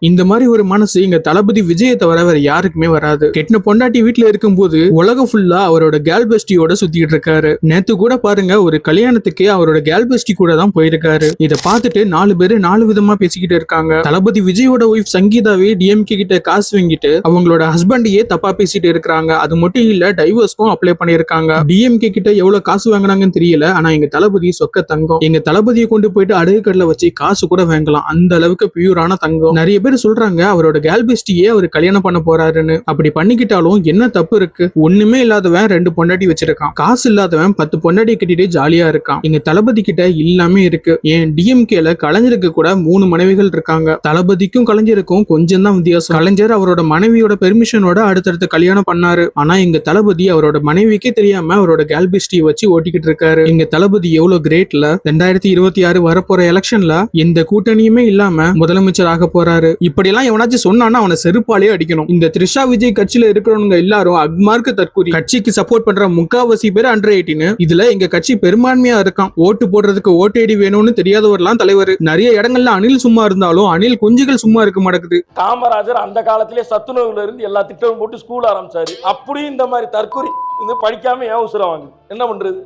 இந்த மாதிரி ஒரு மனசு இங்க தளபதி விஜயை தவிர வேற யாருக்குமே வராது. கெட்டின பொண்டாட்டி வீட்டுல இருக்கும்போது உலகம் ஃபுல்லா அவரோட கேர்ள் பெஸ்டியோட சுத்திட்டு இருக்காரு. நேத்து கூட பாருங்க, ஒரு கல்யாணத்துக்கு அவரோட கேர்ள் பெஸ்டி கூட தான் போயிருக்காரு. இத பார்த்துட்டு 4 பேரு 4 விதமா பேசிக்கிட்டு இருக்காங்க. தளபதி விஜயோட ஒய்ஃப் சங்கீதாவே டிஎம்கே கிட்ட காசு வாங்கிட்டு அவங்களோட ஹஸ்பண்டையே தப்பா பேசிட்டு இருக்காங்க. அது மட்டும் இல்ல, டைவர்ஸ்க்கும் அப்ளை பண்ணிருக்காங்க. டிஎம்கே கிட்ட எவ்வளவு காசு வாங்கினாங்கன்னு தெரியல, ஆனா எங்க தளபதி சொக்க தங்கம். எங்க தளபதியை கொண்டு போயிட்டு அடுக்கடல வச்சு காசு கூட வாங்கலாம், அந்த அளவுக்கு பியூரான தங்கம். நிறைய பேர் சொல்றாங்க அவரோட கேர்ள் பெஸ்டியே அவர் கல்யாணம் பண்ண போறாருன்னு. அப்படி பண்ணிக்கிட்டாலும் என்ன தப்பு இருக்கு? ஒண்ணுமே இல்லாதவன் 2 பொண்டாட்டி வச்சிருக்கான், காசு இல்லாதவன் 10 பொண்டாட்டி கட்டிட்டு ஜாலியா இருக்கான். எங்க தளபதி கிட்ட எல்லாமே இருக்கு. ஏன் டிஎம்கேல கலைஞருக்கு கூட 3 மனைவிகள் இருக்காங்க. தளபதிக்கும் கலைஞருக்கும் கொஞ்சம் தான் வித்தியாசம். கலைஞர் அவரோட மனைவியோட பெர்மிஷனோட அடுத்தடுத்து கல்யாணம் பண்ணாரு. ஆனா எங்க தளபதி அவரோட மனைவிக்கே தெரியாம அவரோட கேர்ள் பெஸ்டியை வச்சு ஓட்டிக்கிட்டு இருக்காரு. எங்க தளபதி எவ்வளவு கிரேட்ல. 2026 வரப்போற எலெக்ஷன்ல எந்த கூட்டணியுமே இல்லாம முதலமைச்சர் ஆக போறாரு. இப்படி எல்லாம் எவனாச்சும் சொன்னானா அவனை செருப்பாலே அடிக்கணும். இந்த த்ரிஷா விஜய் கட்சியில இருக்கிறவங்க எல்லாரும் அக்மார்க்கு தற்கூரி. கட்சிக்கு சப்போர்ட் பண்ற 3/4 பேர் அண்டர் 18. இதுல எங்க கட்சி பெரும்பான்மையா இருக்கான். ஓட்டு போடுறதுக்கு ஓட்டு ஐடி வேணும்னு தெரியாதவர்லாம் தலைவர். நிறைய இடங்கள்ல அணில் சும்மா இருந்தாலும் அணில் குஞ்சுகள் சும்மா இருக்க மாட்டேங்குது. காமராஜர் அந்த காலத்திலே சத்துணவுல இருந்து எல்லா திட்டமும் போட்டு ஸ்கூல் ஆரம்பிச்சாரு. அப்படியும் இந்த மாதிரி தற்கூரி படிக்காம ஏன் உசுரம் வாங்குது? என்ன பண்றது?